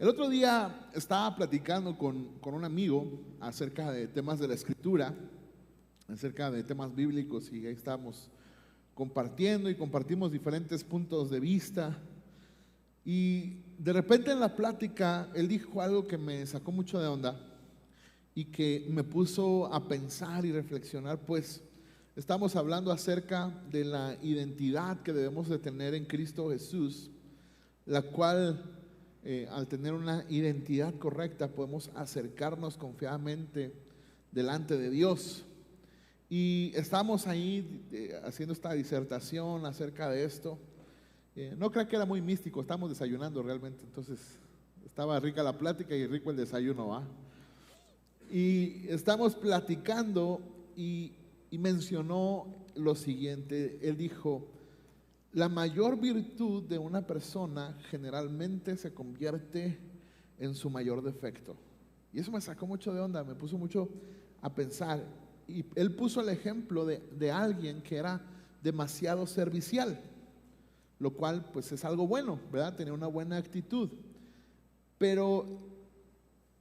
El otro día estaba platicando con un amigo acerca de temas de la escritura, acerca de temas bíblicos, y ahí estábamos compartiendo y compartimos diferentes puntos de vista. Y de repente en la plática él dijo algo que me sacó mucho de onda y que me puso a pensar y reflexionar. Pues estamos hablando acerca de la identidad que debemos de tener en Cristo Jesús, la cual al tener una identidad correcta podemos acercarnos confiadamente delante de Dios. Y estamos ahí haciendo esta disertación acerca de esto. No creo que era muy místico, estábamos desayunando realmente, entonces estaba rica la plática y rico el desayuno, ¿va? Y estamos platicando y mencionó lo siguiente. Él dijo: la mayor virtud de una persona generalmente se convierte en su mayor defecto. Y eso me sacó mucho de onda, me puso mucho a pensar. Y él puso el ejemplo de alguien que era demasiado servicial, lo cual pues es algo bueno, ¿verdad? Tenía una buena actitud. Pero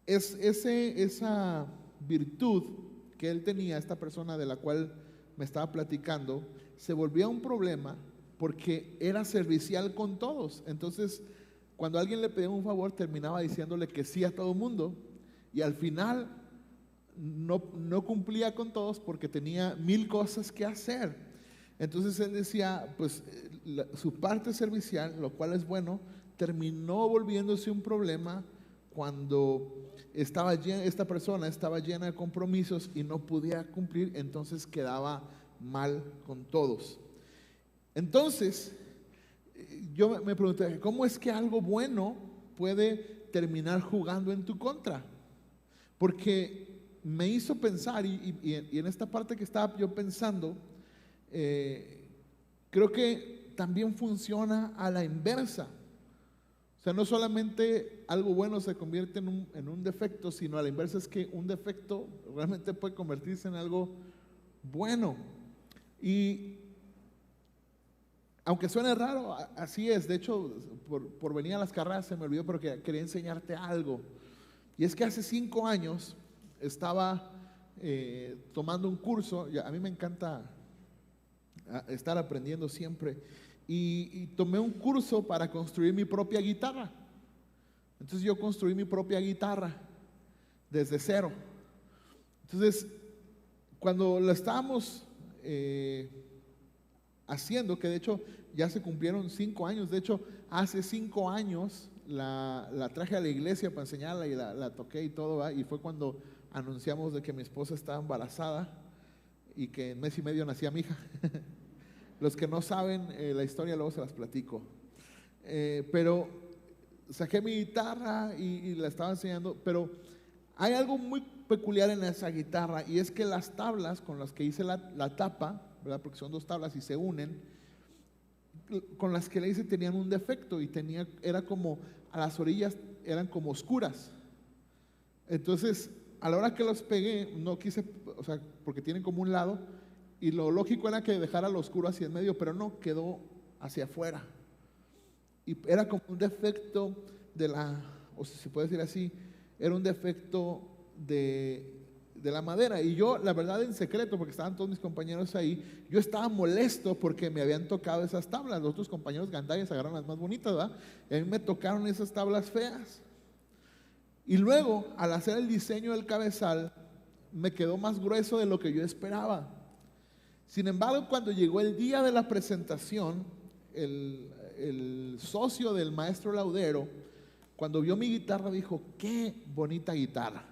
esa virtud que él tenía, esta persona de la cual me estaba platicando, se volvía un problema porque era servicial con todos. Entonces, cuando alguien le pedía un favor, terminaba diciéndole que sí a todo el mundo, y al final no cumplía con todos porque tenía 1000 cosas que hacer. Entonces él decía, pues su parte servicial, lo cual es bueno, terminó volviéndose un problema cuando esta persona estaba llena de compromisos y no podía cumplir, entonces quedaba mal con todos. Entonces yo me pregunté, ¿cómo es que algo bueno puede terminar jugando en tu contra? Porque me hizo pensar, y en esta parte que estaba yo pensando, creo que también funciona a la inversa. O sea, no solamente algo bueno se convierte en un defecto, sino a la inversa es que un defecto realmente puede convertirse en algo bueno. Y aunque suene raro, así es. De hecho, por venir a las carreras se me olvidó, pero quería enseñarte algo. Y es que hace 5 años estaba tomando un curso. A mí me encanta estar aprendiendo siempre, y tomé un curso para construir mi propia guitarra. Entonces yo construí mi propia guitarra desde cero. Entonces, cuando lo estábamos haciendo, que de hecho ya se cumplieron 5 años, de hecho hace 5 años la traje a la iglesia para enseñarla y la toqué y todo, ¿va? Y fue cuando anunciamos de que mi esposa estaba embarazada y que en mes y medio nacía mi hija. Los que no saben la historia luego se las platico. Pero saqué mi guitarra y la estaba enseñando, pero hay algo muy peculiar en esa guitarra, y es que las tablas con las que hice la tapa, ¿verdad? Porque son 2 tablas y se unen, con las que le hice tenían un defecto, y era como, a las orillas eran como oscuras. Entonces, a la hora que los pegué, no quise, o sea, porque tienen como un lado, y lo lógico era que dejara lo oscuro hacia el medio, pero no, quedó hacia afuera. Y era como un defecto o si se puede decir así, era un defecto de la madera. Y yo, la verdad, en secreto, porque estaban todos mis compañeros ahí, yo estaba molesto porque me habían tocado esas tablas. Los otros compañeros gandallas agarraron las más bonitas, ¿verdad? Y a mí me tocaron esas tablas feas. Y luego, al hacer el diseño del cabezal, me quedó más grueso de lo que yo esperaba. Sin embargo, cuando llegó el día de la presentación, el socio del maestro Laudero, cuando vio mi guitarra, dijo: qué bonita guitarra.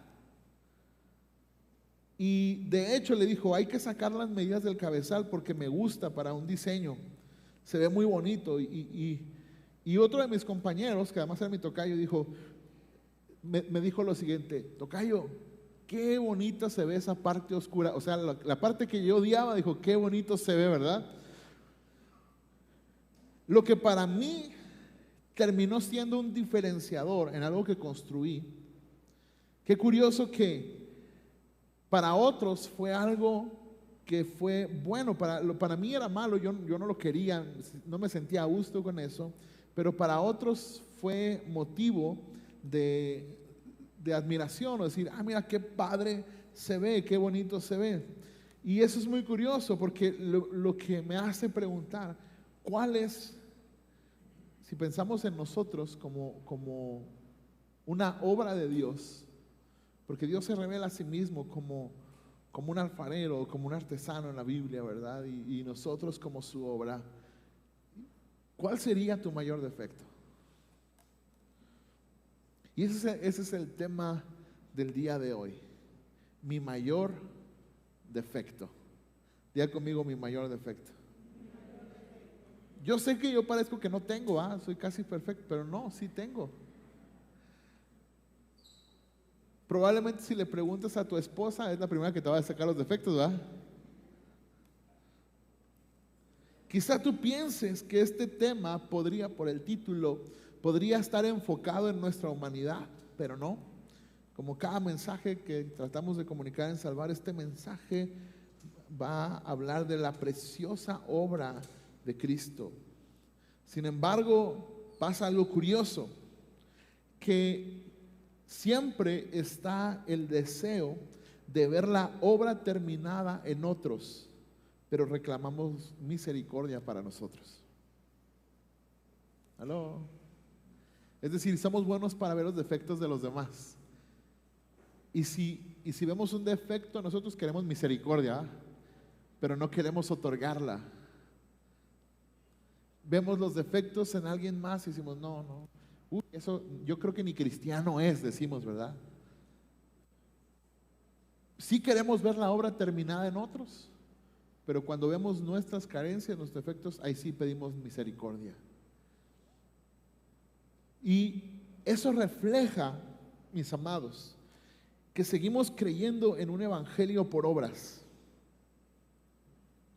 Y de hecho le dijo: hay que sacar las medidas del cabezal porque me gusta para un diseño, se ve muy bonito. Y otro de mis compañeros, que además era mi tocayo, me dijo lo siguiente: tocayo, qué bonita se ve esa parte oscura. O sea, la parte que yo odiaba, dijo, qué bonito se ve, ¿verdad? Lo que para mí terminó siendo un diferenciador en algo que construí. Qué curioso que para otros fue algo que fue bueno. Para mí era malo, yo no lo quería, no me sentía a gusto con eso, pero para otros fue motivo de, de admiración, o decir, ah, mira qué padre se ve, qué bonito se ve. Y eso es muy curioso porque lo que me hace preguntar, ¿cuál es, si pensamos en nosotros como una obra de Dios, porque Dios se revela a sí mismo como un alfarero, como un artesano en la Biblia, ¿verdad? Y nosotros como su obra, ¿cuál sería tu mayor defecto? Y ese es el tema del día de hoy. Mi mayor defecto. Diga conmigo, mi mayor defecto. Yo sé que yo parezco que no tengo, soy casi perfecto, pero no, sí tengo. Probablemente si le preguntas a tu esposa, es la primera que te va a sacar los defectos, ¿verdad? Quizá tú pienses que este tema podría, por el título, podría estar enfocado en nuestra humanidad, pero no. Como cada mensaje que tratamos de comunicar en Salvar, este mensaje va a hablar de la preciosa obra de Cristo. Sin embargo, pasa algo curioso, que siempre está el deseo de ver la obra terminada en otros, pero reclamamos misericordia para nosotros. ¿Aló? Es decir, somos buenos para ver los defectos de los demás. Y si vemos un defecto, nosotros queremos misericordia, pero no queremos otorgarla. Vemos los defectos en alguien más y decimos, no, eso yo creo que ni cristiano es, decimos, ¿verdad? Sí queremos ver la obra terminada en otros, pero cuando vemos nuestras carencias, nuestros defectos, ahí sí pedimos misericordia. Y eso refleja, mis amados, que seguimos creyendo en un evangelio por obras.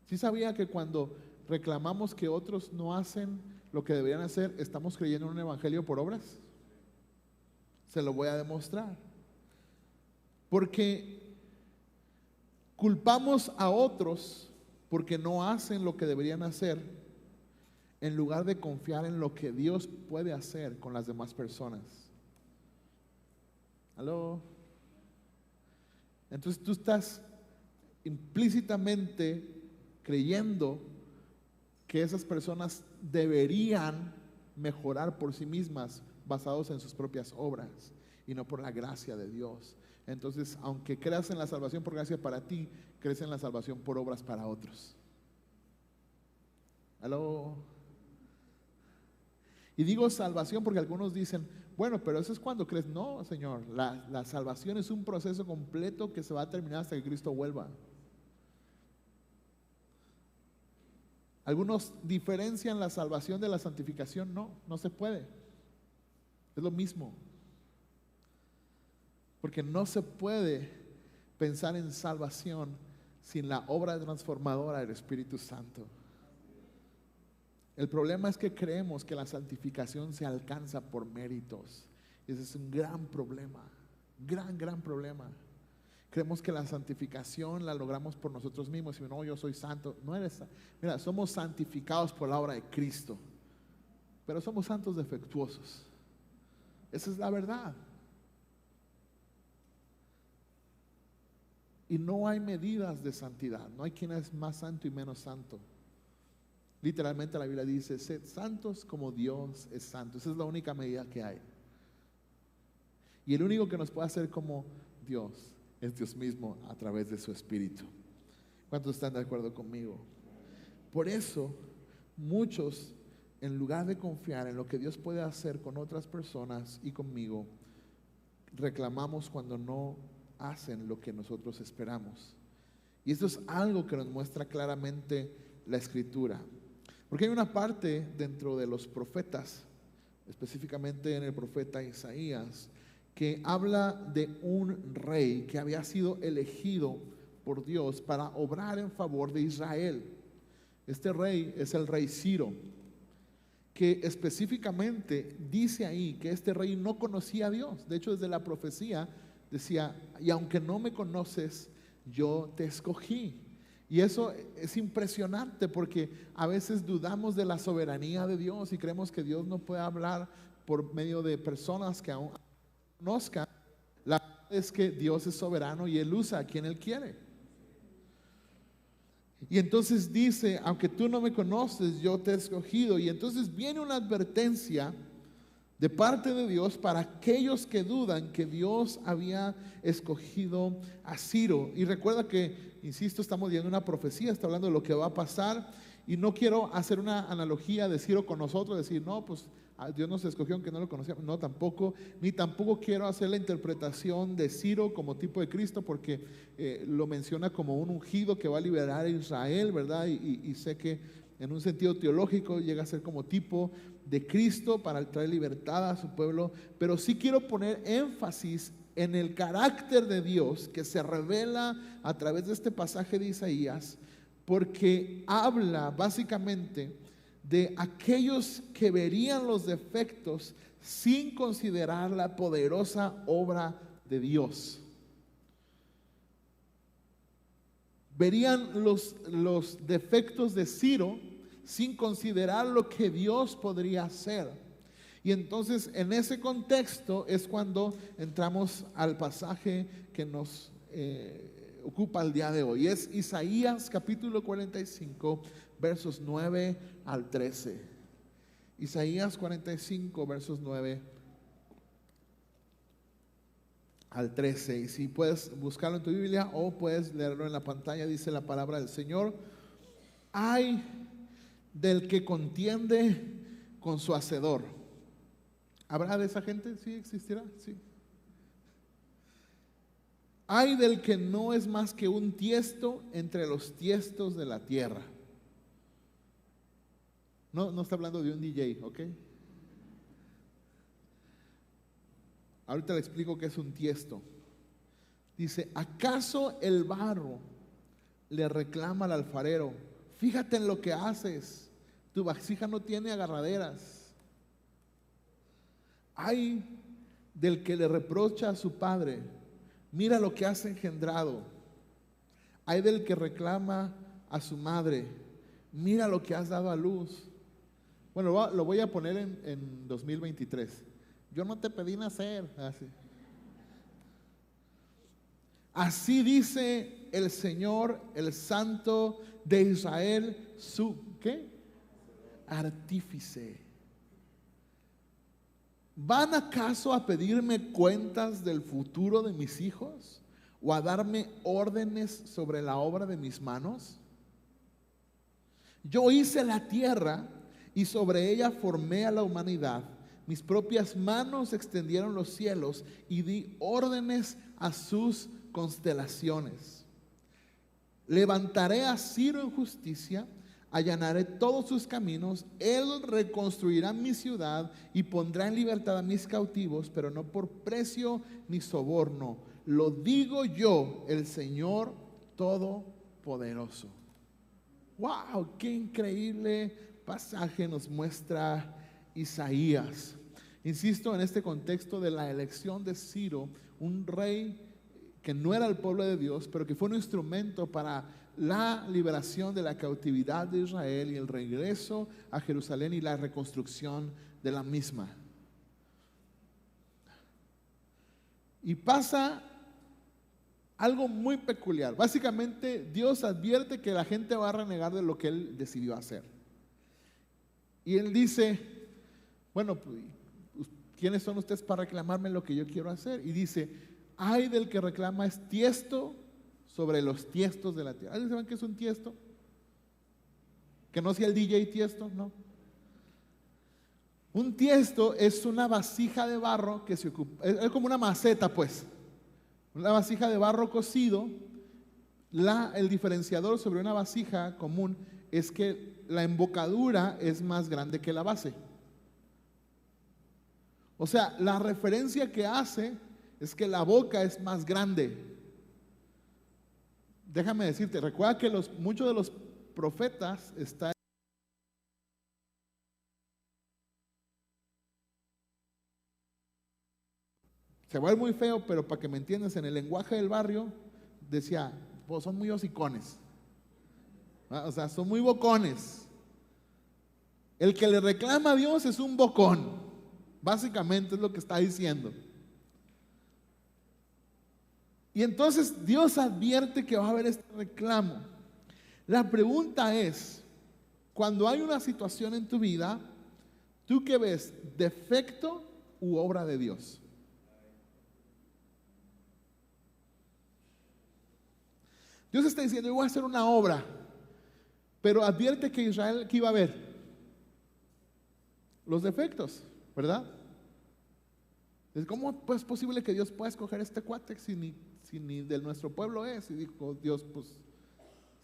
¿Sí sabía que cuando reclamamos que otros no hacen lo que deberían hacer, estamos creyendo en un evangelio por obras? Se lo voy a demostrar. Porque culpamos a otros porque no hacen lo que deberían hacer, en lugar de confiar en lo que Dios puede hacer con las demás personas. ¿Aló? Entonces tú estás implícitamente creyendo que esas personas deberían mejorar por sí mismas, basados en sus propias obras y no por la gracia de Dios. Entonces, aunque creas en la salvación por gracia para ti, crees en la salvación por obras para otros. ¿Aló? Y digo salvación porque algunos dicen, bueno, pero eso es cuando crees. No, Señor, la salvación es un proceso completo que se va a terminar hasta que Cristo vuelva. Algunos diferencian la salvación de la santificación. No se puede. Es lo mismo. Porque no se puede pensar en salvación sin la obra transformadora del Espíritu Santo. El problema es que creemos que la santificación se alcanza por méritos. Ese es un gran problema, gran problema. Creemos que la santificación la logramos por nosotros mismos. Y no, yo soy santo. No eres. Mira, somos santificados por la obra de Cristo, pero somos santos defectuosos. Esa es la verdad. Y no hay medidas de santidad. No hay quien es más santo y menos santo. Literalmente la Biblia dice, sed santos como Dios es santo. Esa es la única medida que hay. Y el único que nos puede hacer como Dios es Dios mismo a través de su Espíritu. ¿Cuántos están de acuerdo conmigo? Por eso, muchos, en lugar de confiar en lo que Dios puede hacer con otras personas y conmigo, reclamamos cuando no hacen lo que nosotros esperamos. Y esto es algo que nos muestra claramente la Escritura. Porque hay una parte dentro de los profetas, específicamente en el profeta Isaías, que habla de un rey que había sido elegido por Dios para obrar en favor de Israel. Este rey es el rey Ciro, que específicamente dice ahí que este rey no conocía a Dios. De hecho, desde la profecía decía, y aunque no me conoces, yo te escogí. Y eso es impresionante porque a veces dudamos de la soberanía de Dios y creemos que Dios no puede hablar por medio de personas que aún conozcan, la verdad es que Dios es soberano y Él usa a quien Él quiere. Y entonces dice, aunque tú no me conoces, yo te he escogido. Y entonces viene una advertencia de parte de Dios para aquellos que dudan que Dios había escogido a Ciro. Y recuerda que, insisto, estamos viendo una profecía, está hablando de lo que va a pasar. Y no quiero hacer una analogía de Ciro con nosotros, decir, no, pues Dios nos escogió aunque no lo conocíamos. No, tampoco, ni tampoco quiero hacer la interpretación de Ciro como tipo de Cristo, porque lo menciona como un ungido que va a liberar a Israel, ¿verdad? Y sé que en un sentido teológico llega a ser como tipo de Cristo para traer libertad a su pueblo, pero sí quiero poner énfasis en el carácter de Dios que se revela a través de este pasaje de Isaías, porque habla básicamente de aquellos que verían los defectos sin considerar la poderosa obra de Dios. Verían los defectos de Ciro sin considerar lo que Dios podría hacer. Y entonces en ese contexto es cuando entramos al pasaje que nos ocupa el día de hoy. Es Isaías capítulo 45, versos 9 al 13. Isaías 45, versos 9 al 13. Y si puedes buscarlo en tu Biblia o puedes leerlo en la pantalla, dice la palabra del Señor: ay del que contiende con su hacedor. ¿Habrá de esa gente? ¿Sí existirá? Sí. Ay del que no es más que un tiesto entre los tiestos de la tierra. No está hablando de un DJ, ¿ok? Ahorita le explico qué es un tiesto. Dice, ¿acaso el barro le reclama al alfarero? Fíjate en lo que haces, tu vasija no tiene agarraderas. Ay del que le reprocha a su padre, mira lo que has engendrado. Ay del que reclama a su madre, mira lo que has dado a luz. Bueno, lo voy a poner en 2023. Yo no te pedí nacer. Así dice el Señor, el Santo de Israel, su ¿qué? Artífice. ¿Van acaso a pedirme cuentas del futuro de mis hijos o a darme órdenes sobre la obra de mis manos? Yo hice la tierra y sobre ella formé a la humanidad. Mis propias manos extendieron los cielos y di órdenes a sus constelaciones. Levantaré a Ciro en justicia, allanaré todos sus caminos. Él reconstruirá mi ciudad y pondrá en libertad a mis cautivos, pero no por precio ni soborno. Lo digo yo, el Señor Todopoderoso. ¡Wow! ¡Qué increíble pasaje nos muestra Isaías! Insisto en este contexto de la elección de Ciro, un rey que no era el pueblo de Dios, pero que fue un instrumento para la liberación de la cautividad de Israel y el regreso a Jerusalén y la reconstrucción de la misma. Y pasa algo muy peculiar. Básicamente Dios advierte que la gente va a renegar de lo que Él decidió hacer. Y Él dice, bueno, pues, ¿quiénes son ustedes para reclamarme lo que yo quiero hacer? Y dice, ay del que reclama es tiesto sobre los tiestos de la tierra. ¿Alguien saben qué es un tiesto? Que no sea el DJ Tiesto, no. Un tiesto es una vasija de barro que se ocupa, es como una maceta, pues. Una vasija de barro cocido. El diferenciador sobre una vasija común es que la embocadura es más grande que la base. O sea, la referencia que hace es que la boca es más grande. Déjame decirte, recuerda que muchos de los profetas están. Se va a ver muy feo, pero para que me entiendas, en el lenguaje del barrio decía, pues son muy hocicones. O sea, son muy bocones. El que le reclama a Dios es un bocón. Básicamente es lo que está diciendo. Y entonces Dios advierte que va a haber este reclamo. La pregunta es, cuando hay una situación en tu vida, ¿tú qué ves? ¿Defecto u obra de Dios? Dios está diciendo, yo voy a hacer una obra, pero advierte que Israel, ¿qué iba a ver? Los defectos, ¿verdad? ¿Cómo es posible que Dios pueda escoger este cuate si ni de nuestro pueblo es? Y dijo Dios, pues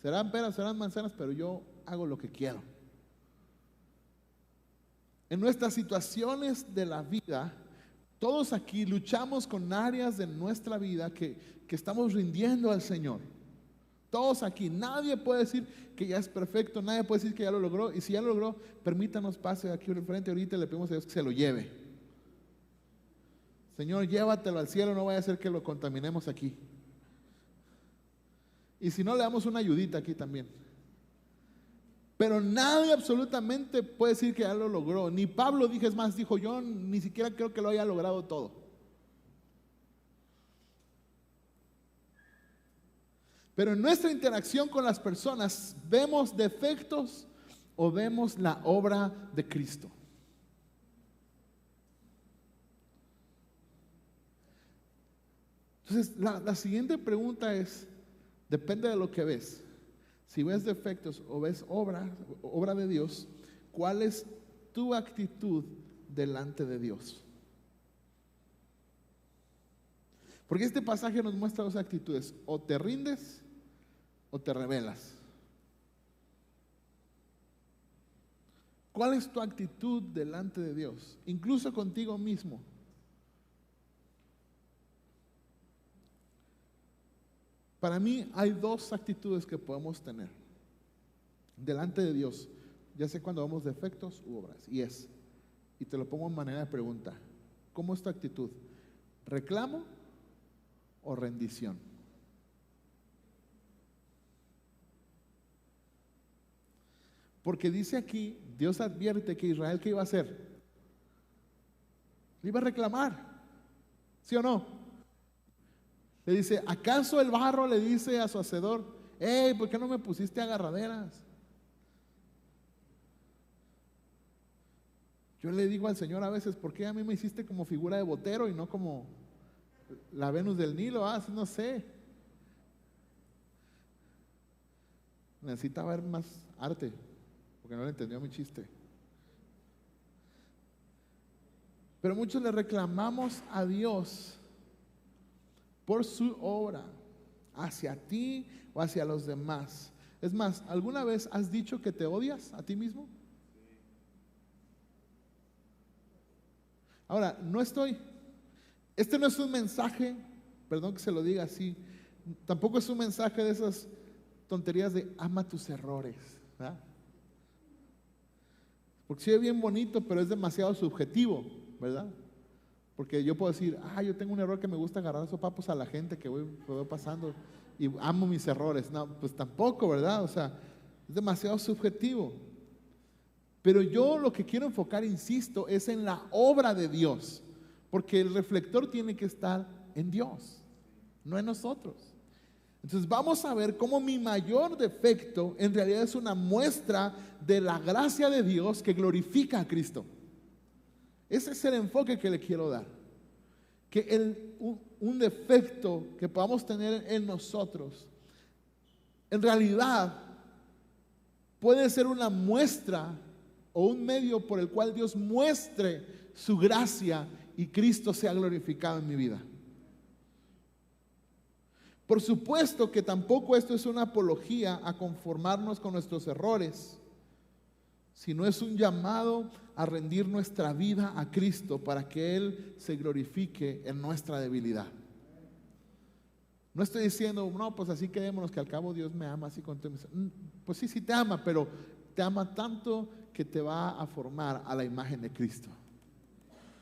serán peras, serán manzanas, pero yo hago lo que quiero. En nuestras situaciones de la vida, todos aquí luchamos con áreas de nuestra vida que estamos rindiendo al Señor. Todos aquí, nadie puede decir que ya es perfecto, nadie puede decir que ya lo logró. Y si ya lo logró, permítanos pase aquí al frente ahorita y le pedimos a Dios que se lo lleve. Señor, llévatelo al cielo, no vaya a ser que lo contaminemos aquí. Y si no, le damos una ayudita aquí también. Pero nadie absolutamente puede decir que ya lo logró. Ni Pablo, es más, dijo, yo ni siquiera creo que lo haya logrado todo. Pero en nuestra interacción con las personas, ¿vemos defectos o vemos la obra de Cristo? Entonces, la siguiente pregunta es, depende de lo que ves. Si ves defectos o ves obra de Dios, ¿cuál es tu actitud delante de Dios? Porque este pasaje nos muestra dos actitudes: o te rindes o te rebelas. ¿Cuál es tu actitud delante de Dios? Incluso contigo mismo. Para mí hay dos actitudes que podemos tener delante de Dios, ya sea cuando vamos defectos u obras. Y te lo pongo en manera de pregunta: ¿cómo es tu actitud? ¿Reclamo o rendición? Porque dice aquí, Dios advierte que Israel, ¿qué iba a hacer? Le iba a reclamar, ¿sí o no? Le dice, ¿acaso el barro le dice a su hacedor, hey, ¿por qué no me pusiste agarraderas? Yo le digo al Señor a veces, ¿por qué a mí me hiciste como figura de botero y no como la Venus del Nilo? No sé. Necesita ver más arte, porque no le entendió mi chiste. Pero muchos le reclamamos a Dios por su obra, hacia ti o hacia los demás. Es más, ¿alguna vez has dicho que te odias a ti mismo? Ahora, este no es un mensaje, perdón que se lo diga así, tampoco es un mensaje de esas tonterías de ama tus errores, ¿verdad? Porque sí es bien bonito, pero es demasiado subjetivo, ¿verdad? Porque yo puedo decir, yo tengo un error que me gusta agarrar sopapos a la gente que voy pasando y amo mis errores. No, pues tampoco, ¿verdad? O sea, es demasiado subjetivo. Pero yo lo que quiero enfocar, insisto, es en la obra de Dios. Porque el reflector tiene que estar en Dios, no en nosotros. Entonces vamos a ver cómo mi mayor defecto en realidad es una muestra de la gracia de Dios que glorifica a Cristo. Ese es el enfoque que le quiero dar. Que un defecto que podamos tener en nosotros, en realidad puede ser una muestra o un medio por el cual Dios muestre su gracia y Cristo sea glorificado en mi vida. Por supuesto que tampoco esto es una apología a conformarnos con nuestros errores, sino es un llamado a rendir nuestra vida a Cristo para que Él se glorifique en nuestra debilidad. No estoy diciendo, no, pues así quedémonos, que al cabo Dios me ama así con todo. Pues sí te ama, pero te ama tanto que te va a formar a la imagen de Cristo.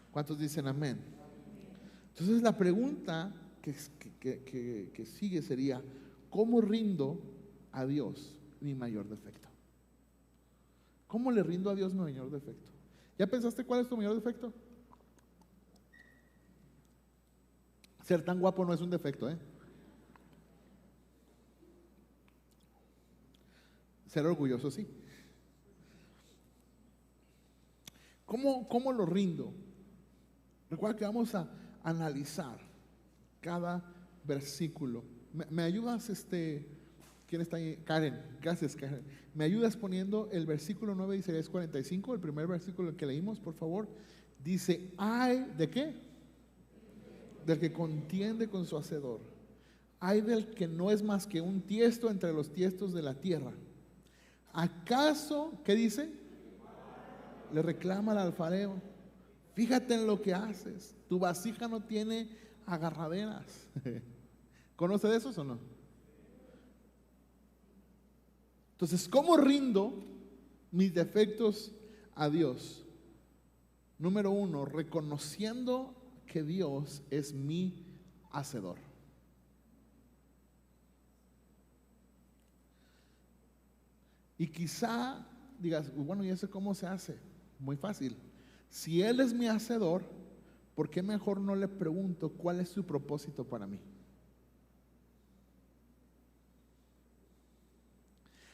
¿Cuántos dicen amén? Entonces la pregunta que sigue sería, ¿cómo rindo a Dios mi mayor defecto? ¿Cómo le rindo a Dios mi mayor defecto? ¿Ya pensaste cuál es tu mayor defecto? Ser tan guapo no es un defecto, ¿eh? Ser orgulloso, sí. ¿Cómo lo rindo? Recuerda que vamos a analizar cada versículo. ¿Me ayudas, quién está ahí? Karen, gracias Karen. ¿Me ayudas poniendo el versículo 9 de Isaías 45, el primer versículo que leímos, por favor? Dice, ay, ¿de qué? Del que contiende con su hacedor. Ay del que no es más que un tiesto entre los tiestos de la tierra. ¿Acaso, qué dice? Le reclama al alfarero, fíjate en lo que haces, tu vasija no tiene agarraderas. ¿Conoce de esos o no? Entonces, ¿cómo rindo mis defectos a Dios? Número 1, reconociendo que Dios es mi hacedor. Y quizá digas, bueno, ¿y eso cómo se hace? Muy fácil. Si Él es mi hacedor, ¿por qué mejor no le pregunto cuál es su propósito para mí?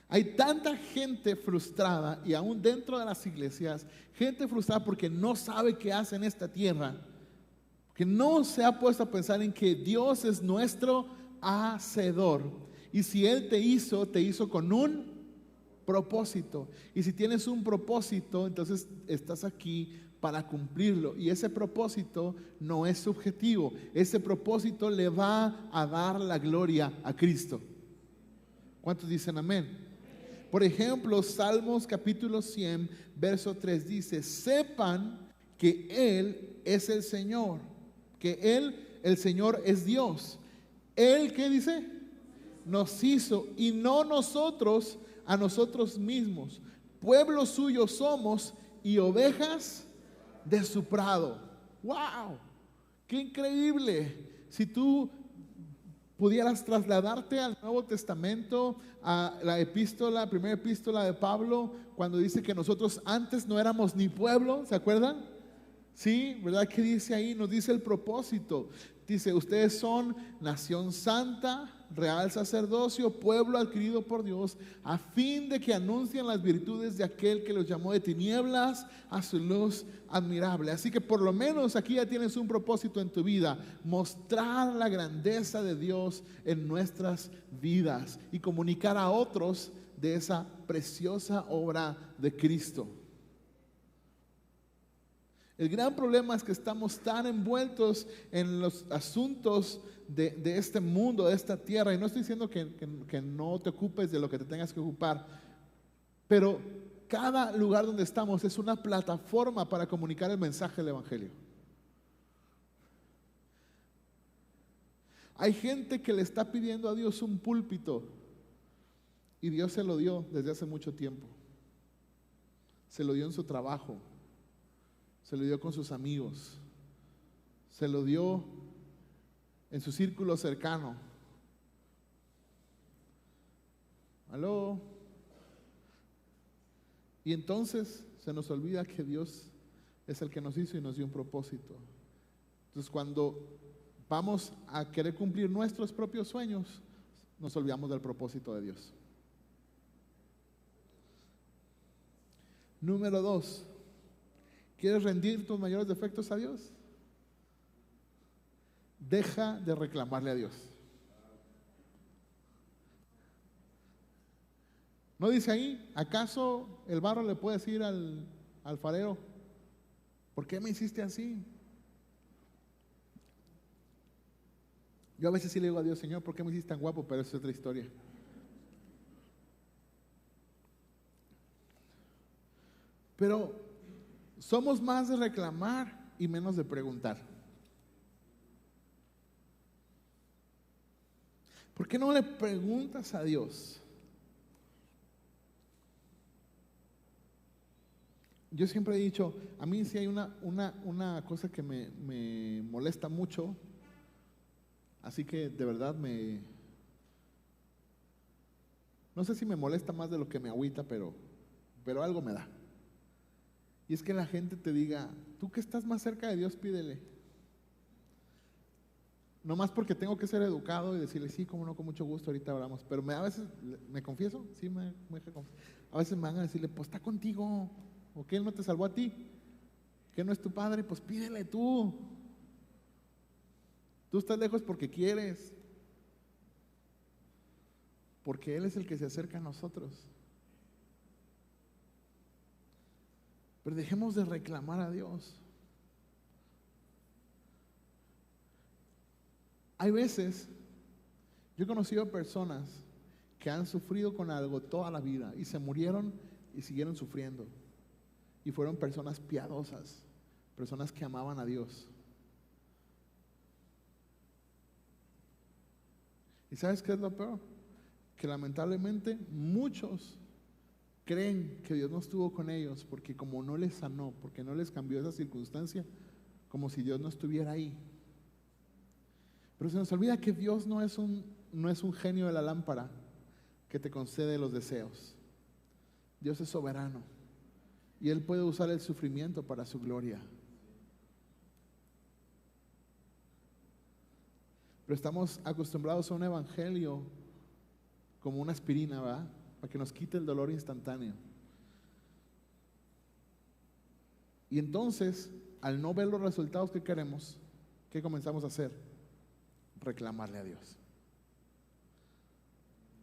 Hay tanta gente frustrada, y aún dentro de las iglesias, gente frustrada porque no sabe qué hace en esta tierra, que no se ha puesto a pensar en que Dios es nuestro hacedor. Y si Él te hizo con un propósito. Y si tienes un propósito, entonces estás aquí para cumplirlo. Y ese propósito no es subjetivo. Ese propósito le va a dar la gloria a Cristo. ¿Cuántos dicen amén? Por ejemplo, Salmos capítulo 100, verso 3 dice, sepan que Él es el Señor, que Él, el Señor, es Dios. Él, ¿qué dice? Nos hizo, y no nosotros a nosotros mismos. Pueblo suyo somos y ovejas de su prado. ¡Wow! ¡Qué increíble! Si tú pudieras trasladarte al Nuevo Testamento, a la primera epístola de Pablo, cuando dice que nosotros antes no éramos ni pueblo, ¿se acuerdan? Sí, ¿verdad? ¿Qué dice ahí? Nos dice el propósito. Dice, ustedes son nación santa, real sacerdocio, pueblo adquirido por Dios, a fin de que anuncien las virtudes de aquel que los llamó de tinieblas a su luz admirable. Así que por lo menos aquí ya tienes un propósito en tu vida: mostrar la grandeza de Dios en nuestras vidas y comunicar a otros de esa preciosa obra de Cristo. El gran problema es que estamos tan envueltos en los asuntos de este mundo, de esta tierra, y no estoy diciendo que no te ocupes de lo que te tengas que ocupar, pero cada lugar donde estamos es una plataforma para comunicar el mensaje del Evangelio. Hay gente que le está pidiendo a Dios un púlpito y Dios se lo dio desde hace mucho tiempo. Se lo dio en su trabajo, se lo dio con sus amigos, se lo dio en su círculo cercano. ¿Aló? Y entonces se nos olvida que Dios es el que nos hizo y nos dio un propósito. Entonces cuando vamos a querer cumplir nuestros propios sueños, nos olvidamos del propósito de Dios. Número 2, ¿quieres rendir tus mayores defectos a Dios? Deja de reclamarle a Dios. ¿No dice ahí, acaso el barro le puede decir al alfarero, ¿por qué me hiciste así? Yo a veces sí le digo a Dios, Señor, ¿por qué me hiciste tan guapo? Pero eso es otra historia. Pero somos más de reclamar y menos de preguntar. ¿Por qué no le preguntas a Dios? Yo siempre he dicho, a mí sí hay una cosa que me molesta mucho, así que de verdad no sé si me molesta más de lo que me agüita, pero algo me da. Y es que la gente te diga, tú que estás más cerca de Dios, pídele. No más porque tengo que ser educado y decirle, sí, como no, con mucho gusto, ahorita hablamos. Pero a veces, ¿me confieso? Sí, me deja confesar. A veces me van a decirle, pues está contigo. ¿O que Él no te salvó a ti? ¿Que no es tu padre? Pues pídele tú. Tú estás lejos porque quieres. Porque Él es el que se acerca a nosotros. Pero dejemos de reclamar a Dios. Hay veces, yo he conocido personas que han sufrido con algo toda la vida y se murieron y siguieron sufriendo. Y fueron personas piadosas, personas que amaban a Dios. ¿Y sabes qué es lo peor? Que lamentablemente muchos creen que Dios no estuvo con ellos porque como no les sanó, porque no les cambió esa circunstancia, como si Dios no estuviera ahí. Pero se nos olvida que Dios no es un genio de la lámpara que te concede los deseos. Dios es soberano y Él puede usar el sufrimiento para su gloria. Pero estamos acostumbrados a un evangelio como una aspirina, ¿verdad? Para que nos quite el dolor instantáneo. Y entonces, al no ver los resultados que queremos, ¿qué comenzamos a hacer? Reclamarle a Dios.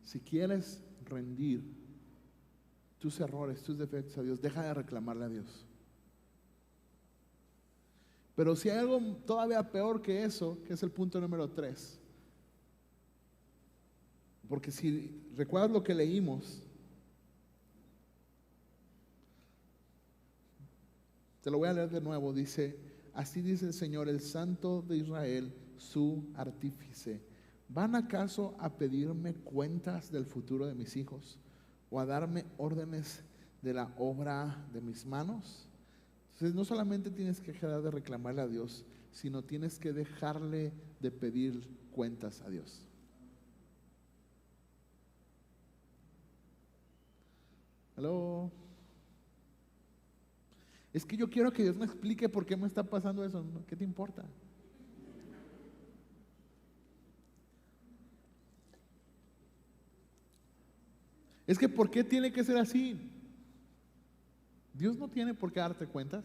Si quieres rendir tus errores, tus defectos a Dios, deja de reclamarle a Dios. Pero si hay algo todavía peor que eso, que es el punto número 3. Porque si recuerdas lo que leímos, te lo voy a leer de nuevo. Dice, así dice el Señor, el Santo de Israel, su artífice. ¿Van acaso a pedirme cuentas del futuro de mis hijos o a darme órdenes de la obra de mis manos? Entonces no solamente tienes que dejar de reclamarle a Dios, sino tienes que dejarle de pedir cuentas a Dios. ¿Aló? Es que yo quiero que Dios me explique por qué me está pasando eso. ¿Qué te importa? Es que ¿por qué tiene que ser así? Dios no tiene por qué darte cuentas.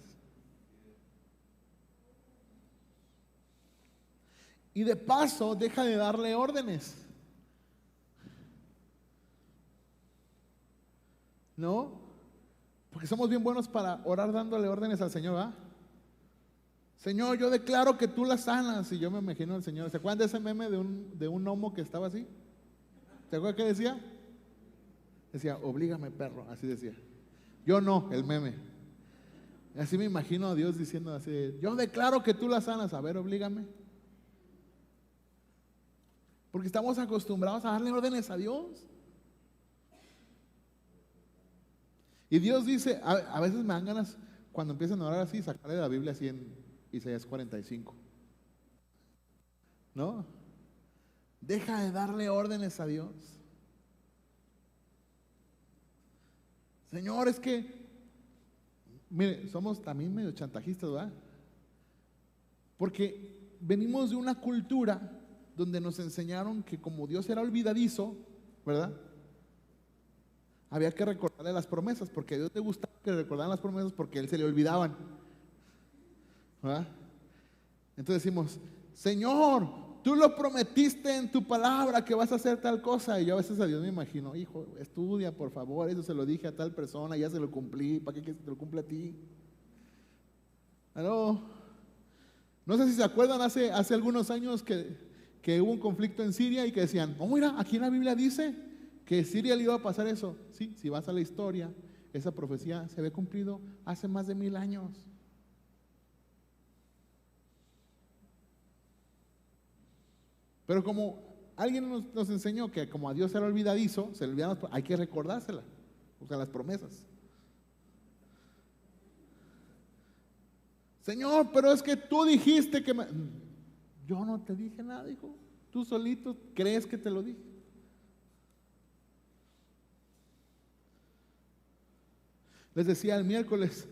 Y de paso, deja de darle órdenes. ¿No? Porque somos bien buenos para orar dándole órdenes al Señor, ¿verdad? Señor, yo declaro que tú la sanas. Y yo me imagino al Señor. ¿Se acuerdan de ese meme de un gnomo que estaba así? ¿Se acuerdan qué decía? Decía, oblígame, perro. Así decía. Yo no, el meme. Así me imagino a Dios diciendo así, yo declaro que tú la sanas. A ver, oblígame. Porque estamos acostumbrados a darle órdenes a Dios. Y Dios dice, a veces me dan ganas, cuando empiezan a orar así, sacarle la Biblia así en Isaías 45. ¿No? Deja de darle órdenes a Dios. Señor, es que, mire, somos también medio chantajistas, ¿verdad? Porque venimos de una cultura donde nos enseñaron que como Dios era olvidadizo, ¿verdad? Había que recordarle las promesas, porque a Dios le gustaba que le recordaran las promesas porque a Él se le olvidaban, ¿verdad? Entonces decimos, Señor, tú lo prometiste en tu palabra que vas a hacer tal cosa. Y yo a veces a Dios me imagino, hijo, estudia por favor, eso se lo dije a tal persona, ya se lo cumplí, ¿para qué te lo cumple a ti? No sé si se acuerdan hace algunos años que hubo un conflicto en Siria y que decían, oh mira, aquí en la Biblia dice que Siria le iba a pasar eso. Sí, si vas a la historia, esa profecía se había cumplido hace más de 1000 años. Pero como alguien nos enseñó que como a Dios era olvidadizo, se le olvidan hay que recordársela, o sea, las promesas. Señor, pero es que tú dijiste que yo no te dije nada, hijo. Tú solito crees que te lo dije. Les decía el miércoles,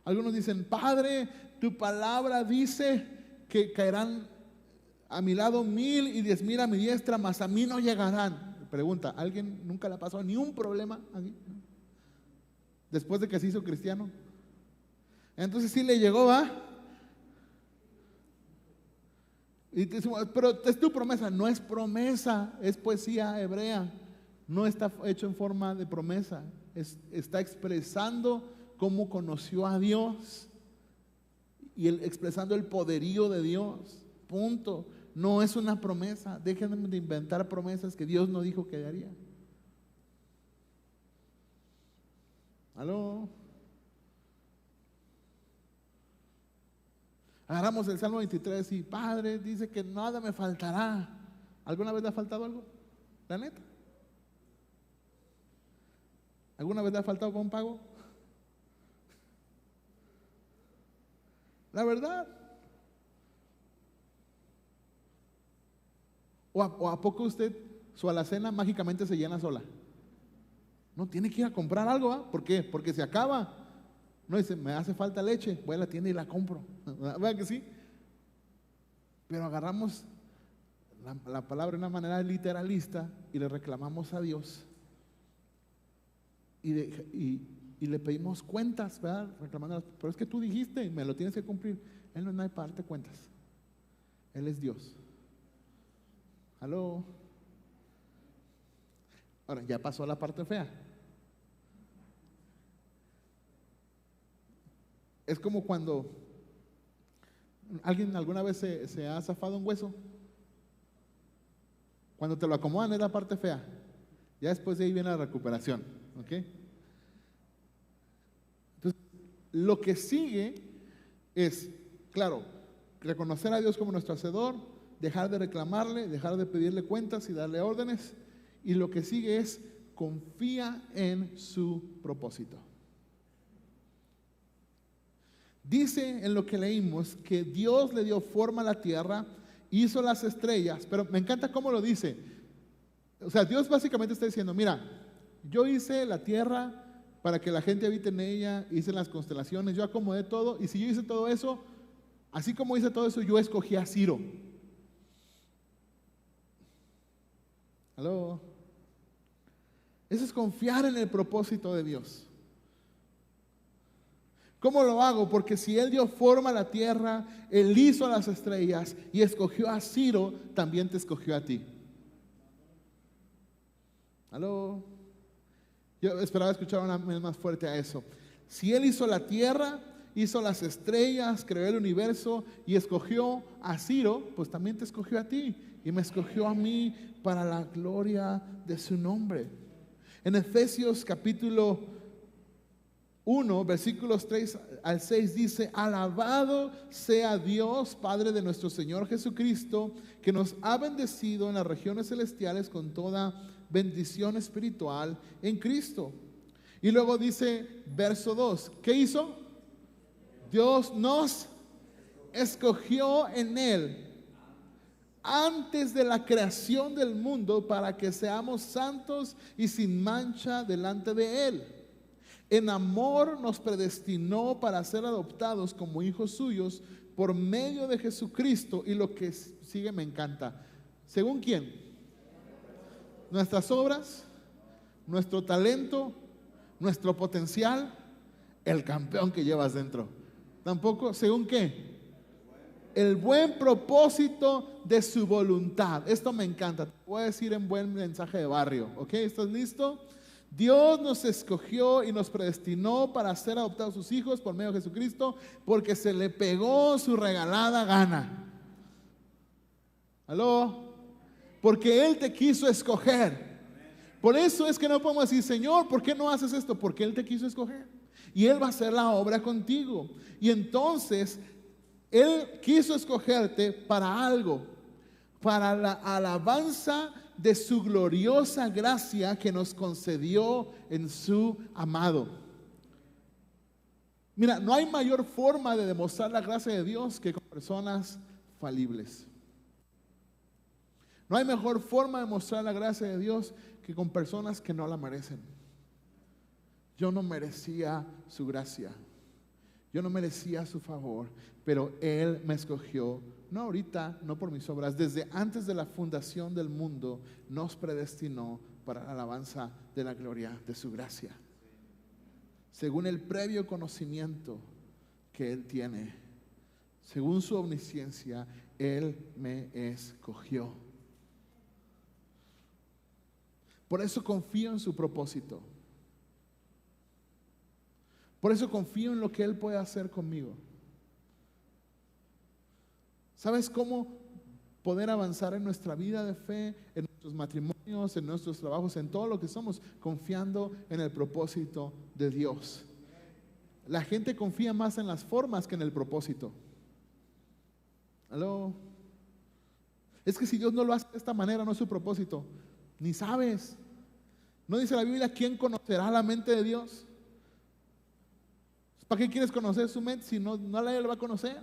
algunos dicen, Padre, tu palabra dice que caerán a mi lado 1000 y 10,000 a mi diestra, mas a mí no llegarán. Pregunta, ¿alguien nunca le ha pasado ni un problema aquí? Después de que se hizo cristiano. Entonces sí le llegó, ¿va? Y te decimos, pero es tu promesa. No es promesa, es poesía hebrea. No está hecho en forma de promesa. Está expresando cómo conoció a Dios y expresando el poderío de Dios. Punto. No es una promesa. Dejen de inventar promesas que Dios no dijo que haría. ¿Aló? Agarramos el Salmo 23 y Padre dice que nada me faltará. ¿Alguna vez le ha faltado algo? La neta. ¿Alguna vez le ha faltado con un pago? La verdad. ¿O a poco usted, su alacena mágicamente se llena sola? No, tiene que ir a comprar algo, ¿eh? ¿Por qué? Porque se acaba. No dice, me hace falta leche, voy a la tienda y la compro. ¿Verdad que sí? Pero agarramos la palabra de una manera literalista y le reclamamos a Dios y le pedimos cuentas, ¿verdad? Reclamando, pero es que tú dijiste y me lo tienes que cumplir. Él no es nada para darte cuentas. Él es Dios. ¿Aló? Ahora, ya pasó la parte fea. Es como cuando alguien alguna vez se ha zafado un hueso. Cuando te lo acomodan es la parte fea. Ya después de ahí viene la recuperación. ¿Ok? Entonces, lo que sigue es, claro, reconocer a Dios como nuestro hacedor, dejar de reclamarle, dejar de pedirle cuentas y darle órdenes. Y lo que sigue es, confía en su propósito. Dice en lo que leímos que Dios le dio forma a la tierra, hizo las estrellas, pero me encanta cómo lo dice. O sea, Dios básicamente está diciendo, mira, yo hice la tierra para que la gente habite en ella, hice las constelaciones, yo acomodé todo, y si yo hice todo eso, así como hice todo eso, yo escogí a Ciro. ¿Aló? Eso es confiar en el propósito de Dios. ¿Cómo lo hago? Porque si Él dio forma a la tierra, Él hizo las estrellas y escogió a Ciro, también te escogió a ti. ¿Aló? Yo esperaba escuchar una vez más fuerte a eso. Si Él hizo la tierra, hizo las estrellas, creó el universo y escogió a Ciro, pues también te escogió a ti y me escogió a mí para la gloria de su nombre. En Efesios capítulo 1, versículos 3 al 6 dice, alabado sea Dios, Padre de nuestro Señor Jesucristo, que nos ha bendecido en las regiones celestiales con toda bendición espiritual en Cristo. Y luego dice, verso 2, ¿qué hizo? Dios nos escogió en Él antes de la creación del mundo para que seamos santos y sin mancha delante de Él. En amor nos predestinó para ser adoptados como hijos suyos por medio de Jesucristo. Y lo que sigue me encanta. ¿Según quién? Nuestras obras, nuestro talento, nuestro potencial, el campeón que llevas dentro. Tampoco, ¿según qué? El buen propósito de su voluntad. Esto me encanta. Te voy a decir en buen mensaje de barrio. ¿Ok? ¿Estás listo? Dios nos escogió y nos predestinó para ser adoptados sus hijos por medio de Jesucristo porque se le pegó su regalada gana. ¿Aló? Porque Él te quiso escoger. Por eso es que no podemos decir, Señor, ¿por qué no haces esto? Porque Él te quiso escoger. Y Él va a hacer la obra contigo. Y entonces, Él quiso escogerte para algo, para la alabanza de su gloriosa gracia que nos concedió en su amado. Mira, no hay mayor forma de demostrar la gracia de Dios que con personas falibles. No hay mejor forma de mostrar la gracia de Dios que con personas que no la merecen. Yo no merecía su gracia, yo no merecía su favor, pero Él me escogió no ahorita, no por mis obras, desde antes de la fundación del mundo, nos predestinó para la alabanza de la gloria de su gracia. Según el previo conocimiento que Él tiene, según su omnisciencia, Él me escogió. Por eso confío en su propósito. Por eso confío en lo que Él puede hacer conmigo. ¿Sabes cómo poder avanzar en nuestra vida de fe, en nuestros matrimonios, en nuestros trabajos, en todo lo que somos? Confiando en el propósito de Dios. La gente confía más en las formas que en el propósito. ¿Aló? Es que si Dios no lo hace de esta manera, no es su propósito. Ni sabes. ¿No dice la Biblia quién conocerá la mente de Dios? ¿Para qué quieres conocer su mente si no nadie lo va a conocer?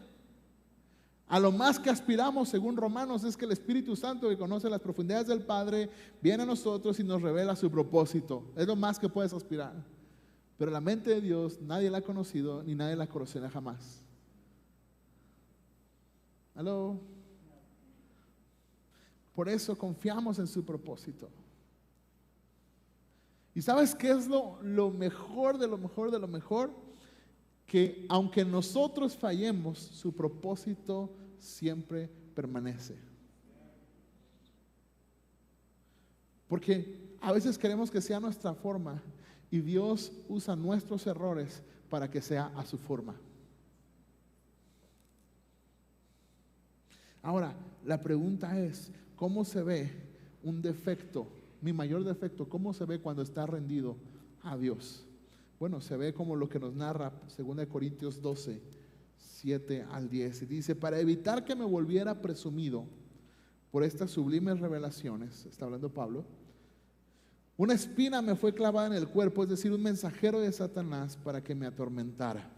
A lo más que aspiramos, según Romanos, es que el Espíritu Santo, que conoce las profundidades del Padre, viene a nosotros y nos revela su propósito. Es lo más que puedes aspirar. Pero la mente de Dios nadie la ha conocido ni nadie la conocerá jamás. ¿Aló? Por eso confiamos en su propósito. ¿Y sabes qué es lo mejor de lo mejor de lo mejor? Que aunque nosotros fallemos, su propósito siempre permanece. Porque a veces queremos que sea nuestra forma y Dios usa nuestros errores para que sea a su forma. Ahora, la pregunta es, ¿cómo se ve un defecto? Mi mayor defecto, ¿cómo se ve cuando está rendido a Dios? Bueno, se ve como lo que nos narra 2 Corintios 12, 7 al 10. Y dice, para evitar que me volviera presumido por estas sublimes revelaciones, está hablando Pablo, una espina me fue clavada en el cuerpo, es decir, un mensajero de Satanás para que me atormentara.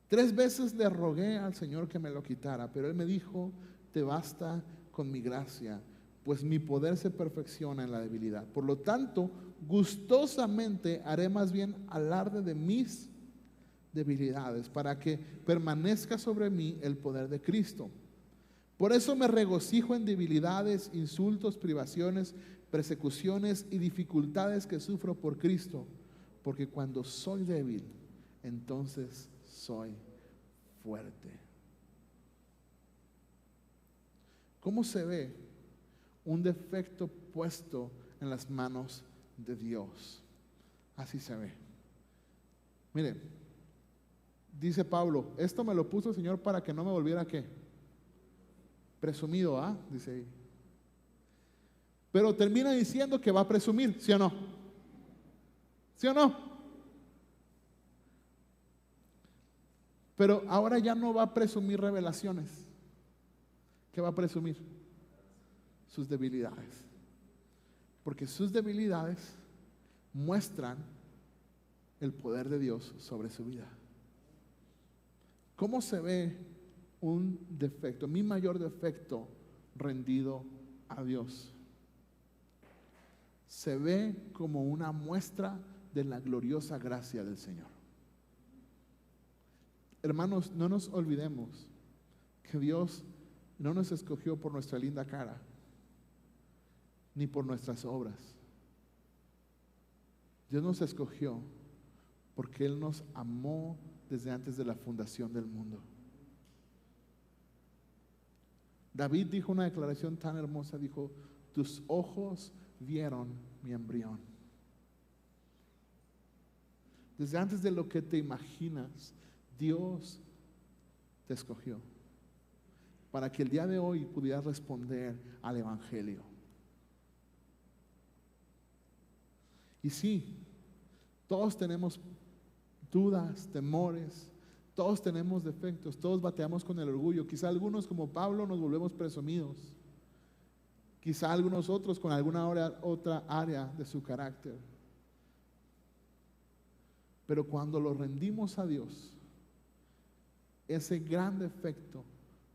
3 veces le rogué al Señor que me lo quitara, pero Él me dijo, te basta con mi gracia, pues mi poder se perfecciona en la debilidad. Por lo tanto, gustosamente haré más bien alarde de mis debilidades, para que permanezca sobre mí el poder de Cristo. Por eso me regocijo en debilidades, insultos, privaciones, persecuciones y dificultades que sufro por Cristo, porque cuando soy débil, entonces soy fuerte. ¿Cómo se ve un defecto puesto en las manos de Dios? Así se ve. Mire, dice Pablo, esto me lo puso el Señor para que no me volviera ¿qué? Presumido, ¿ah? Dice ahí. Pero termina diciendo que va a presumir, ¿sí o no? ¿Sí o no? Pero ahora ya no va a presumir revelaciones. ¿Qué va a presumir? Sus debilidades. Porque sus debilidades muestran el poder de Dios sobre su vida. ¿Cómo se ve un defecto? Mi mayor defecto rendido a Dios. Se ve como una muestra de la gloriosa gracia del Señor. Hermanos, no nos olvidemos que Dios no nos escogió por nuestra linda cara, ni por nuestras obras. Dios nos escogió porque Él nos amó desde antes de la fundación del mundo. David dijo una declaración tan hermosa, dijo, tus ojos vieron mi embrión. Desde antes de lo que te imaginas, Dios te escogió para que el día de hoy pudieras responder al Evangelio. Y sí, todos tenemos dudas, temores, todos tenemos defectos, todos bateamos con el orgullo. Quizá algunos como Pablo nos volvemos presumidos. Quizá algunos otros con alguna otra área de su carácter. Pero cuando lo rendimos a Dios, ese gran defecto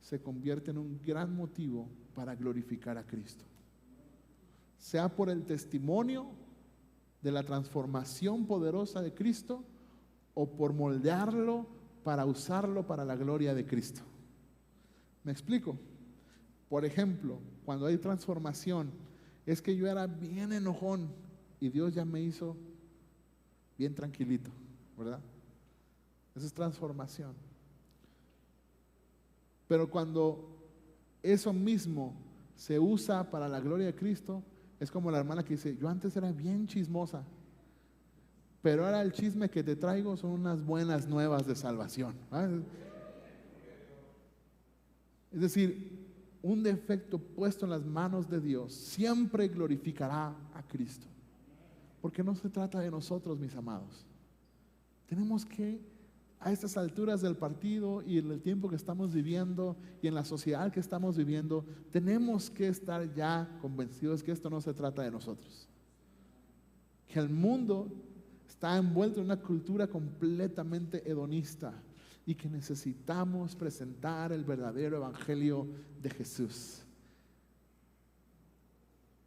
se convierte en un gran motivo para glorificar a Cristo. Sea por el testimonio de la transformación poderosa de Cristo o por moldearlo para usarlo para la gloria de Cristo. ¿Me explico? Por ejemplo, cuando hay transformación, es que yo era bien enojón y Dios ya me hizo bien tranquilito, ¿verdad? Esa es transformación. Pero cuando eso mismo se usa para la gloria de Cristo, es como la hermana que dice, yo antes era bien chismosa, pero ahora el chisme que te traigo son unas buenas nuevas de salvación. Es decir, un defecto puesto en las manos de Dios siempre glorificará a Cristo. Porque no se trata de nosotros, mis amados. Tenemos que, a estas alturas del partido y en el tiempo que estamos viviendo y en la sociedad que estamos viviendo, tenemos que estar ya convencidos que esto no se trata de nosotros. Que el mundo está envuelto en una cultura completamente hedonista y que necesitamos presentar el verdadero evangelio de Jesús.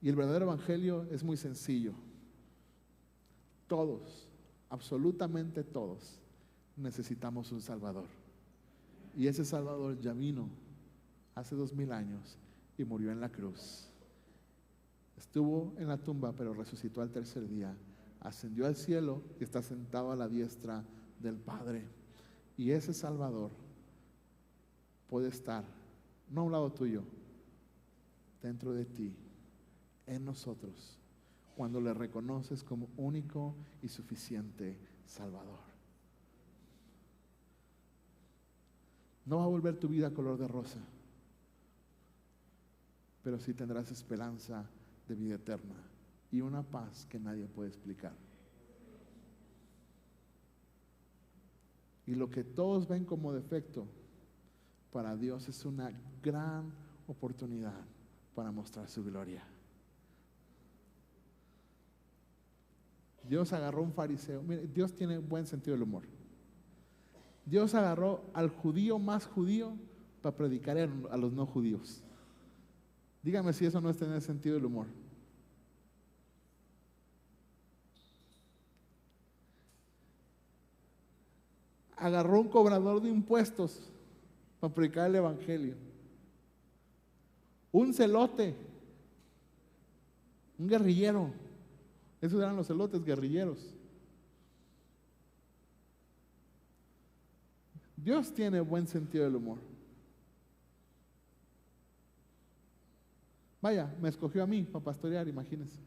Y el verdadero evangelio es muy sencillo. Todos, absolutamente todos, necesitamos un Salvador. Y ese Salvador ya vino hace 2000 años y murió en la cruz. Estuvo en la tumba, pero resucitó al tercer día. Ascendió al cielo y está sentado a la diestra del Padre. Y ese Salvador puede estar, no a un lado tuyo, dentro de ti, en nosotros, cuando le reconoces como único y suficiente Salvador. No va a volver tu vida color de rosa, pero sí tendrás esperanza de vida eterna y una paz que nadie puede explicar. Y lo que todos ven como defecto, para Dios es una gran oportunidad para mostrar su gloria. Dios agarró a un fariseo. Mire, Dios tiene buen sentido del humor. Dios agarró al judío más judío para predicar a los no judíos. Dígame si eso no es tener sentido del humor. Agarró un cobrador de impuestos para predicar el evangelio. Un celote, un guerrillero. Esos eran los celotes, guerrilleros. Dios tiene buen sentido del humor. Vaya, me escogió a mí para pastorear, imagínense.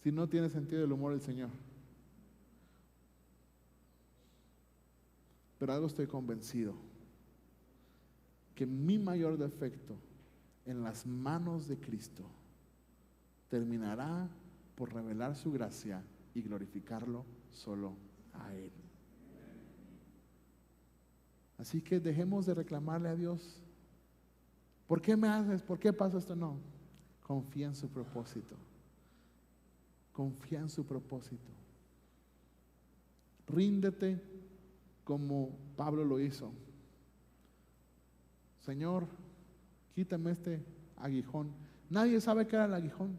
Si no tiene sentido del humor el Señor. Pero algo estoy convencido, que mi mayor defecto en las manos de Cristo terminará por revelar su gracia y glorificarlo solo a Él. Así que dejemos de reclamarle a Dios, ¿por qué me haces? ¿Por qué pasa esto? No, confía en su propósito. Confía en su propósito. Ríndete como Pablo lo hizo. Señor, quítame este aguijón. Nadie sabe qué era el aguijón.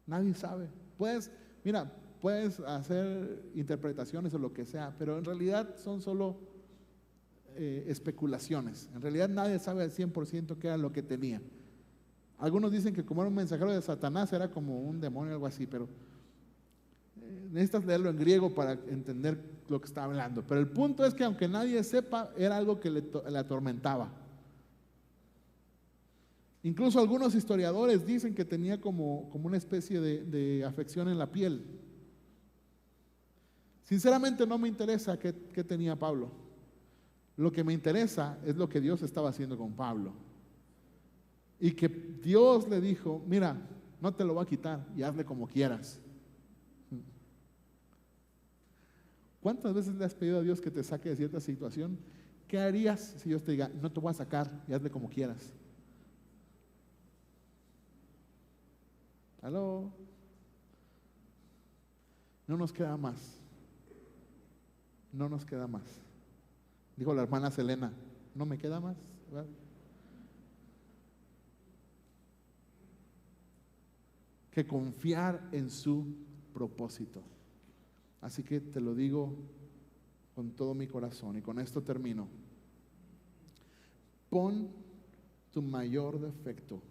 Nadie sabe. Puedes hacer interpretaciones o lo que sea, pero en realidad son solo especulaciones. En realidad nadie sabe al 100% qué era lo que tenía. Algunos dicen que como era un mensajero de Satanás era como un demonio o algo así, pero necesitas leerlo en griego para entender lo que está hablando. Pero el punto es que aunque nadie sepa, era algo que le atormentaba. Incluso algunos historiadores dicen que tenía como una especie de afección en la piel. Sinceramente no me interesa qué tenía Pablo. Lo que me interesa es lo que Dios estaba haciendo con Pablo. Y que Dios le dijo, mira, no te lo voy a quitar y hazle como quieras. ¿Cuántas veces le has pedido a Dios que te saque de cierta situación? ¿Qué harías si Dios te diga, no te voy a sacar y hazle como quieras? ¿Aló? No nos queda más. No nos queda más. Dijo la hermana Selena, no me queda más. ¿Verdad? Que confiar en su propósito. Así que te lo digo con todo mi corazón y con esto termino. Pon tu mayor defecto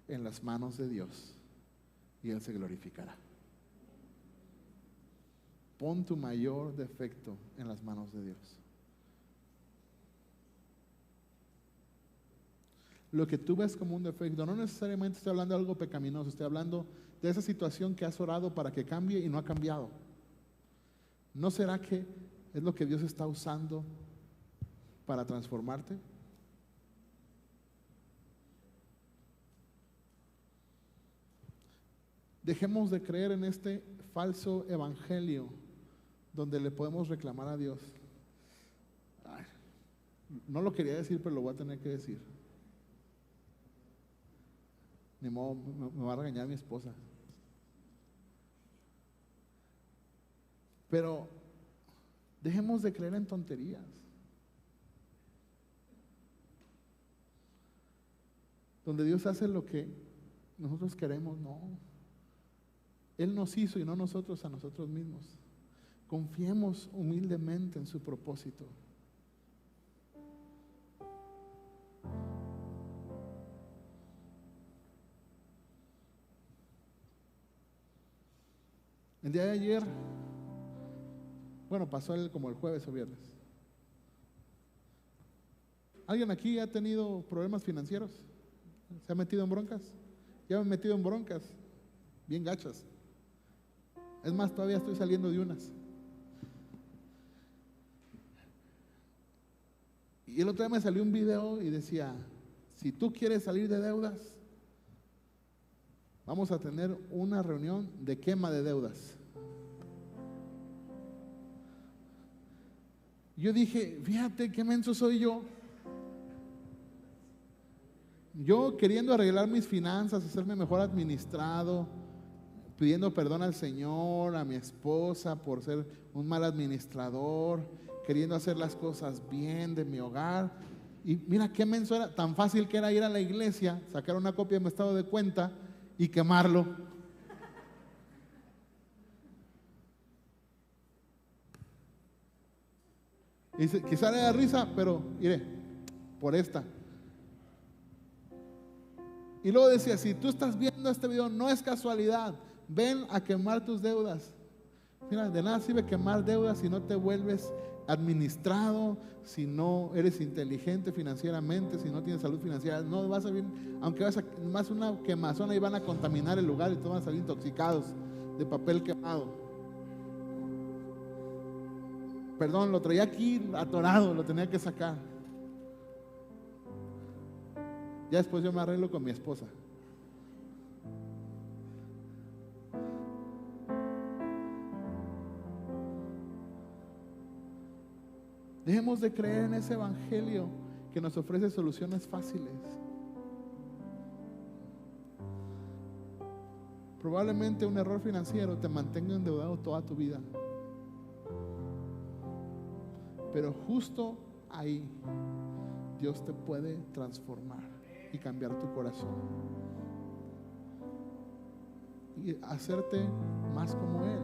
en las manos de Dios y Él se glorificará. Pon tu mayor defecto en las manos de Dios. Lo que tú ves como un defecto, no necesariamente estoy hablando de algo pecaminoso, estoy hablando de esa situación que has orado para que cambie y no ha cambiado. ¿No será que es lo que Dios está usando para transformarte? Dejemos de creer en este falso evangelio donde le podemos reclamar a Dios. Ay, no lo quería decir, pero lo voy a tener que decir. Ni modo, me va a regañar mi esposa. Pero dejemos de creer en tonterías. Donde Dios hace lo que nosotros queremos, no. Él nos hizo y no nosotros a nosotros mismos. Confiemos humildemente en su propósito. El día de ayer, bueno, pasó como el jueves o viernes. ¿Alguien aquí ha tenido problemas financieros? ¿Se ha metido en broncas? Ya me he metido en broncas, bien gachas. Es más, todavía estoy saliendo de unas. Y el otro día me salió un video y decía, si tú quieres salir de deudas, vamos a tener una reunión de quema de deudas. Yo dije, fíjate qué menso soy yo. Yo queriendo arreglar mis finanzas, hacerme mejor administrado, pidiendo perdón al Señor, a mi esposa por ser un mal administrador, queriendo hacer las cosas bien de mi hogar. Y mira qué menso era, tan fácil que era ir a la iglesia, sacar una copia de mi estado de cuenta y quemarlo. Y quizá le da risa, pero mire, por esta. Y luego decía, si tú estás viendo este video, no es casualidad, ven a quemar tus deudas. Mira, de nada sirve quemar deudas si no te vuelves administrado, si no eres inteligente financieramente, si no tienes salud financiera. No vas a ver, aunque vas a más una quemazón y van a contaminar el lugar y todos van a salir intoxicados de papel quemado. Perdón, lo traía aquí atorado, lo tenía que sacar. Ya después yo me arreglo con mi esposa. Dejemos de creer en ese evangelio que nos ofrece soluciones fáciles. Probablemente un error financiero te mantenga endeudado toda tu vida. Pero justo ahí Dios te puede transformar y cambiar tu corazón y hacerte más como Él,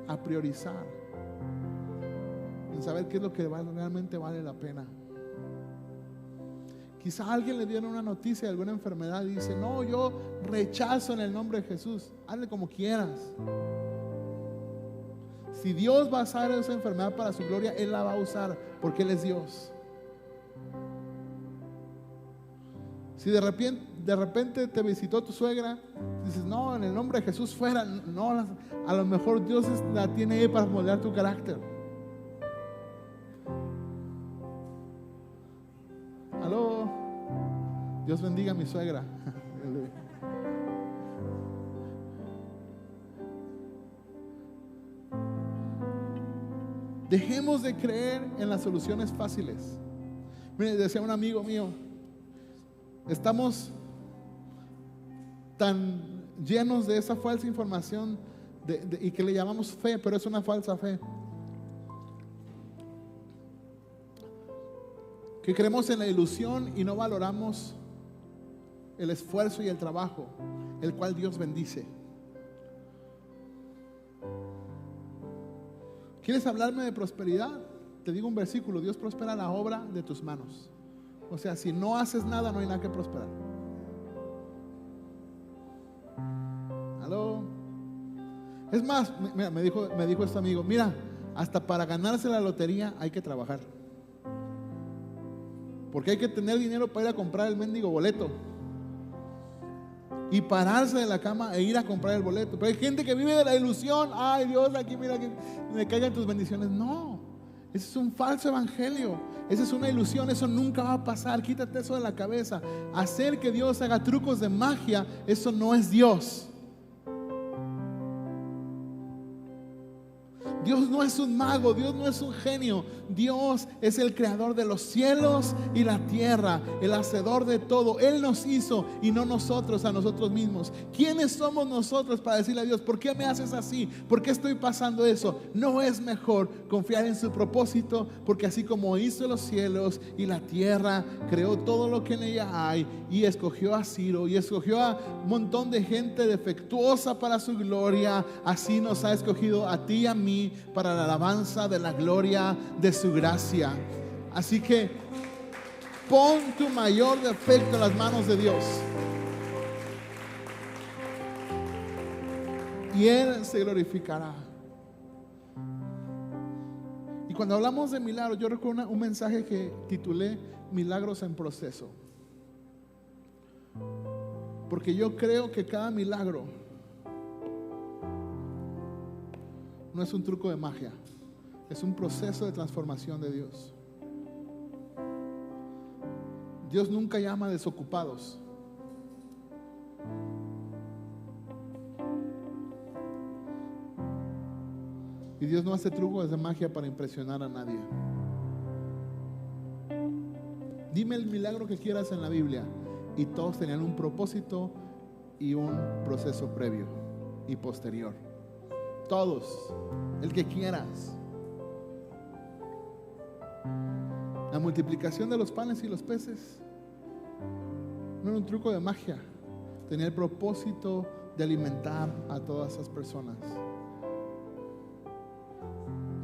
a priorizar en saber qué es lo que realmente vale la pena. Quizá a alguien le dieron una noticia de alguna enfermedad y dice, no, yo rechazo en el nombre de Jesús. Hazle como quieras. Si Dios va a usar esa enfermedad para su gloria, Él la va a usar porque Él es Dios. Si de repente te visitó tu suegra, dices, no, en el nombre de Jesús fuera. No, a lo mejor Dios la tiene ahí para moldear tu carácter. Aló, Dios bendiga a mi suegra. Dejemos de creer en las soluciones fáciles. Mire, decía un amigo mío, estamos tan llenos de esa falsa información y que le llamamos fe, pero es una falsa fe. Que creemos en la ilusión y no valoramos el esfuerzo y el trabajo, el cual Dios bendice. ¿Quieres hablarme de prosperidad? te digo un versículo: Dios prospera la obra de tus manos. O sea, si no haces nada, no hay nada que prosperar. ¿Aló? Es más, mira, me dijo este amigo: mira, hasta para ganarse la lotería hay que trabajar, porque hay que tener dinero para ir a comprar el mendigo boleto y pararse de la cama e ir a comprar el boleto. Pero hay gente que vive de la ilusión: ay, Dios, aquí mira que me caigan tus bendiciones. No, ese es un falso evangelio, esa es una ilusión, eso nunca va a pasar. Quítate eso de la cabeza. Hacer que Dios haga trucos de magia, eso no es Dios. Dios no es un mago, Dios no es un genio. Dios es el creador de los cielos y la tierra, el hacedor de todo. Él nos hizo y no nosotros a nosotros mismos. ¿Quiénes somos nosotros para decirle a Dios: ¿por qué me haces así? ¿Por qué estoy pasando eso? No es mejor confiar en su propósito, porque así como hizo los cielos y la tierra, creó todo lo que en ella hay, y escogió a Ciro y escogió a un montón de gente defectuosa para su gloria, así nos ha escogido a ti y a mí para la alabanza de la gloria de su gracia. Así que pon tu mayor defecto en las manos de Dios y Él se glorificará. Y cuando hablamos de milagros, yo recuerdo un mensaje que titulé Milagros en Proceso, porque yo creo que cada milagro no es un truco de magia, es un proceso de transformación de Dios. Dios nunca llama a desocupados. Y Dios no hace trucos de magia para impresionar a nadie. Dime el milagro que quieras en la Biblia, y todos tenían un propósito y un proceso previo y posterior. Todos, el que quieras. La multiplicación de los panes y los peces no era un truco de magia, tenía el propósito de alimentar a todas esas personas,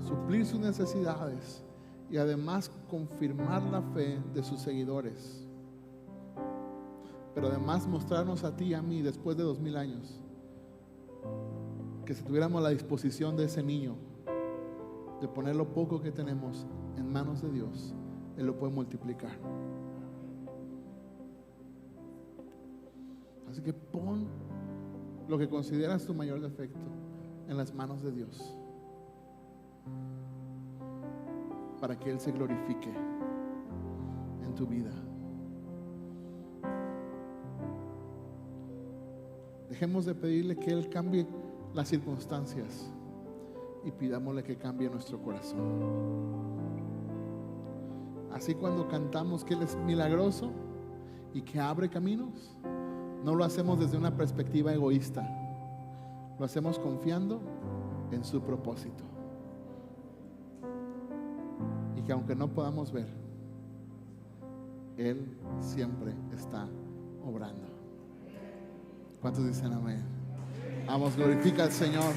suplir sus necesidades y además confirmar la fe de sus seguidores, pero además mostrarnos a ti y a mí después de 2000 años que si tuviéramos la disposición de ese niño de poner lo poco que tenemos en manos de Dios, Él lo puede multiplicar. Así que pon lo que consideras tu mayor defecto en las manos de Dios, para que Él se glorifique en tu vida. Dejemos de pedirle que Él cambie las circunstancias y pidámosle que cambie nuestro corazón. Así, cuando cantamos que Él es milagroso y que abre caminos, no lo hacemos desde una perspectiva egoísta, lo hacemos confiando en su propósito, y que aunque no podamos ver, Él siempre está obrando. ¿Cuántos dicen amén? Vamos, glorifica al Señor.